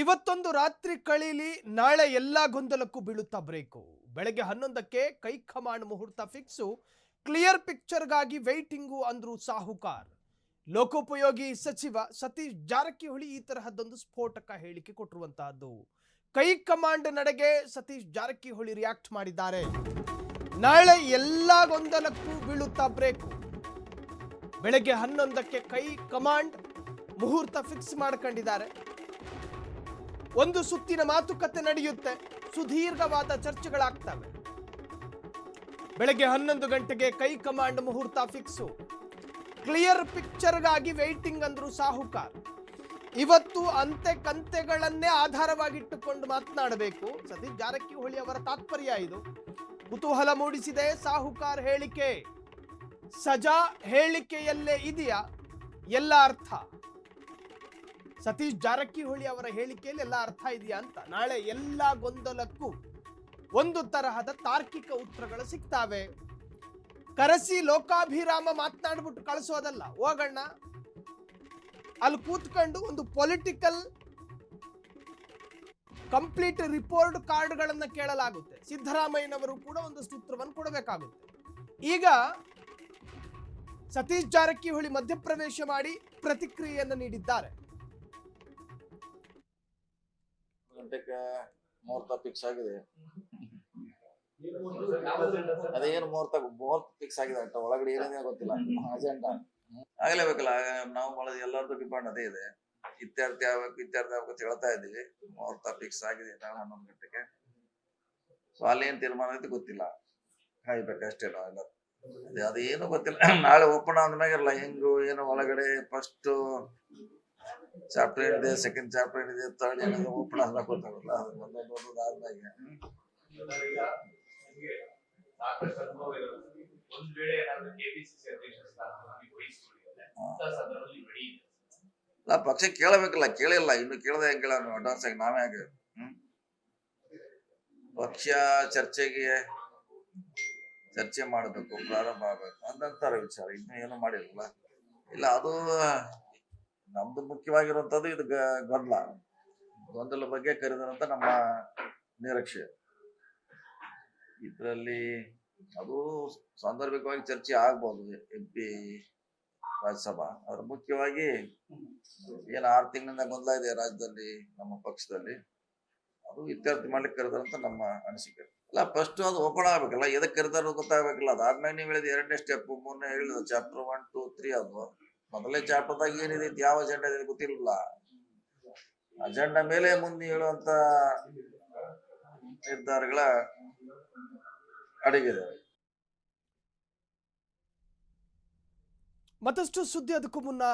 ಇವತ್ತೊಂದು ರಾತ್ರಿ ಕಳೀಲಿ, ನಾಳೆ ಎಲ್ಲಾ ಗೊಂದಲಕ್ಕೂ ಬೀಳುತ್ತಾ ಬ್ರೇಕು. ಬೆಳಗ್ಗೆ 11ಕ್ಕೆ ಕೈಕಮಾಂಡ್ ಮುಹೂರ್ತ ಫಿಕ್ಸು, ಕ್ಲಿಯರ್ ಪಿಕ್ಚರ್ಗಾಗಿ ವೇಟಿಂಗು ಅಂದ್ರು ಸಾಹುಕಾರ್. ಲೋಕೋಪಯೋಗಿ ಸಚಿವ ಸತೀಶ್ ಜಾರಕಿಹೊಳಿ ಈ ತರಹದ್ದೊಂದು ಸ್ಫೋಟಕ ಹೇಳಿಕೆ ಕೊಟ್ಟಿರುವಂತಹದ್ದು. ಕೈಕಮಾಂಡ್ ನಡೆಗೆ ಸತೀಶ್ ಜಾರಕಿಹೊಳಿ ರಿಯಾಕ್ಟ್ ಮಾಡಿದ್ದಾರೆ. ನಾಳೆ ಎಲ್ಲಾ ಗೊಂದಲಕ್ಕೂ ಬೀಳುತ್ತಾ ಬ್ರೇಕು. ಬೆಳಗ್ಗೆ 11ಕ್ಕೆ ಕೈಕಮಾಂಡ್ ಮುಹೂರ್ತ ಫಿಕ್ಸ್ ಮಾಡ್ಕೊಂಡಿದ್ದಾರೆ. ಒಂದು ಸುತ್ತಿನ ಮಾತುಕತೆ ನಡೆಯುತ್ತೆ, ಸುದೀರ್ಘವಾದ ಚರ್ಚೆಗಳಾಗ್ತವೆ. ಬೆಳಗ್ಗೆ 11 ಗಂಟೆಗೆ ಕೈಕಮಾಂಡ್ ಮುಹೂರ್ತ ಫಿಕ್ಸು, ಕ್ಲಿಯರ್ ಪಿಕ್ಚರ್ಗಾಗಿ ವೇಟಿಂಗ್ ಅಂದ್ರು ಸಾಹುಕಾರ್. ಇವತ್ತು ಅಂತೆ ಕಂತೆಗಳನ್ನೇ ಆಧಾರವಾಗಿಟ್ಟುಕೊಂಡು ಮಾತನಾಡಬೇಕು. ಸತೀಶ್ ಜಾರಕಿಹೊಳಿ ಅವರ ತಾತ್ಪರ್ಯ ಇದು. ಕುತೂಹಲ ಮೂಡಿಸಿದೆ ಸಾಹುಕಾರ್ ಹೇಳಿಕೆ. ಸಜಾ ಹೇಳಿಕೆಯಲ್ಲೇ ಇದೆಯಾ ಎಲ್ಲ ಅರ್ಥ? ಸತೀಶ್ ಜಾರಕಿಹೊಳಿ ಅವರ ಹೇಳಿಕೆಯಲ್ಲಿ ಎಲ್ಲ ಅರ್ಥ ಇದೆಯಾ ಅಂತ. ನಾಳೆ ಎಲ್ಲ ಗೊಂದಲಕ್ಕೂ ಒಂದು ತರಹದ ತಾರ್ಕಿಕ ಉತ್ತರಗಳು ಸಿಗ್ತಾವೆ. ಕರೆಸಿ ಲೋಕಾಭಿರಾಮ ಮಾತನಾಡ್ಬಿಟ್ಟು ಕಳಿಸೋದಲ್ಲ. ಹೋಗಣ್ಣ ಅಲ್ಲಿ ಕೂತ್ಕೊಂಡು ಒಂದು ಪೊಲಿಟಿಕಲ್ ಕಂಪ್ಲೀಟ್ ರಿಪೋರ್ಟ್ ಕಾರ್ಡ್ಗಳನ್ನ ಕೇಳಲಾಗುತ್ತೆ. ಸಿದ್ದರಾಮಯ್ಯನವರು ಕೂಡ ಒಂದಷ್ಟು ಉತ್ತರವನ್ನು ಕೊಡಬೇಕಾಗುತ್ತೆ. ಈಗ ಸತೀಶ್ ಜಾರಕಿಹೊಳಿ ಮಧ್ಯಪ್ರವೇಶ ಮಾಡಿ ಪ್ರತಿಕ್ರಿಯೆಯನ್ನು ನೀಡಿದ್ದಾರೆ. ಗಂಟೆಗೆ ಮುಹೂರ್ತ ಫಿಕ್ಸ್ ಆಗಿದೆ. ಅದೇನು ಮುಹೂರ್ತ ಫಿಕ್ಸ್ ಆಗಿದೆ ಅಂತ ಒಳಗಡೆ ಏನೇನೇ ಗೊತ್ತಿಲ್ಲ. ಅಜೆಂಡಾ ಆಗ್ಲೇಬೇಕಲ್ಲ. ನಾವು ಮಾಡೋದು ಎಲ್ಲರದ್ದು ಡಿಪಾರ್ಟ್ ಅದೇ ಇದೆ. ಇತ್ಯರ್ಥ ಆಗ್ಬೇಕು ಅಂತ ಹೇಳ್ತಾ ಇದ್ದೀವಿ. ಮುಹೂರ್ತ ಫಿಕ್ಸ್ ಆಗಿದೆ ನಾಳೆ 11 ಗಂಟೆಗೆ. ಸೊ ಅಲ್ಲೇನ್ ತೀರ್ಮಾನ ಐತಿ ಗೊತ್ತಿಲ್ಲ, ಕಾಯ್ಬೇಕಷ್ಟೇ ನಾವೆಲ್ಲ. ಅದೇನು ಗೊತ್ತಿಲ್ಲ. ನಾಳೆ ಓಪನ್ ಆದ್ಮ್ಯಾಗಿರಲ್ಲ ಹೆಂಗು ಏನು ಒಳಗಡೆ ಫಸ್ಟ್ ಚಾಪ್ಟರ್ ಏನಿದೆ, ಸೆಕೆಂಡ್ ಚಾಪ್ಟರ್ ಏನಿದೆ, ಥರ್ಡ್ ಏನಿದೆ ಓಪನ್ ಆದ ಗೊತ್ತಾಗಲ್ಲ. ಅದು ಒಂದೊಂದು ಆದ್ಮೇಲೆ ಪಕ್ಷ ಕೇಳಬೇಕಲ್ಲ. ಕೇಳಿಲ್ಲ, ಇನ್ನು ಕೇಳದೆ ಹೆಂಗ್ ಕೇಳ ಅಡ್ವಾನ್ಸ್ ಆಗಿ ನಾವೇ ಆಗ ಪಕ್ಷ ಚರ್ಚೆ ಮಾಡಬೇಕು, ಪ್ರಾರಂಭ ಆಗ್ಬೇಕು ಅಂದಂತಾರ ವಿಚಾರ. ಇನ್ನು ಏನು ಮಾಡಿರಲ್ಲ. ಇಲ್ಲ, ಅದು ನಮ್ದು ಮುಖ್ಯವಾಗಿರುವಂತದ್ದು ಇದು ಗೊಂದಲ ಬಗ್ಗೆ ಕರೆದಂತ ನಮ್ಮ ನಿರೀಕ್ಷೆ. ಇದರಲ್ಲಿ ಅದು ಸಾಂದರ್ಭಿಕವಾಗಿ ಚರ್ಚೆ ಆಗ್ಬೋದು MP ರಾಜ್ಯಸಭಾ. ಅದ್ರ ಮುಖ್ಯವಾಗಿ ಏನ್ 6 ತಿಂಗಳಿಂದ ಗೊಂದಲ ಇದೆ ರಾಜ್ಯದಲ್ಲಿ, ನಮ್ಮ ಪಕ್ಷದಲ್ಲಿ, ಅದು ಇತ್ಯರ್ಥ ಮಾಡ್ಲಿಕ್ಕೆ ಕರೆದಂತ ನಮ್ಮ ಅನಿಸಿಕೆ. ಅಲ್ಲ, ಫಸ್ಟ್ ಅದು ಓಪನ್ ಆಗ್ಬೇಕಲ್ಲ, ಎದಕ್ ಕರೆದಾರ ಗೊತ್ತಾಗ್ಬೇಕಲ್ಲ. ಅದಾದ್ಮೇಲೆ ನೀವು ಹೇಳಿದ 2ನೇ ಸ್ಟೆಪ್, 3ನೇ ಹೇಳಿದ ಚಾಪ್ಟರ್ 1, 2, 3. ಅದು ಮೊದಲೇ ಚಾಪ್ಟರ್ದಾಗ ಏನಿದೆ, ಯಾವ ಅಜೆಂಡಾ ಇದೆ ಗೊತ್ತಿಲ್ಲ. ಅಜೆಂಡಾ ಮೇಲೆ ಮುಂದೆ ಹೇಳುವಂತ ನಿರ್ಧಾರಗಳ ಅಡಗಿದೆ. ಮತ್ತಷ್ಟು ಸುದ್ದಿ ಅದಕ್ಕೂ ಮುನ್ನ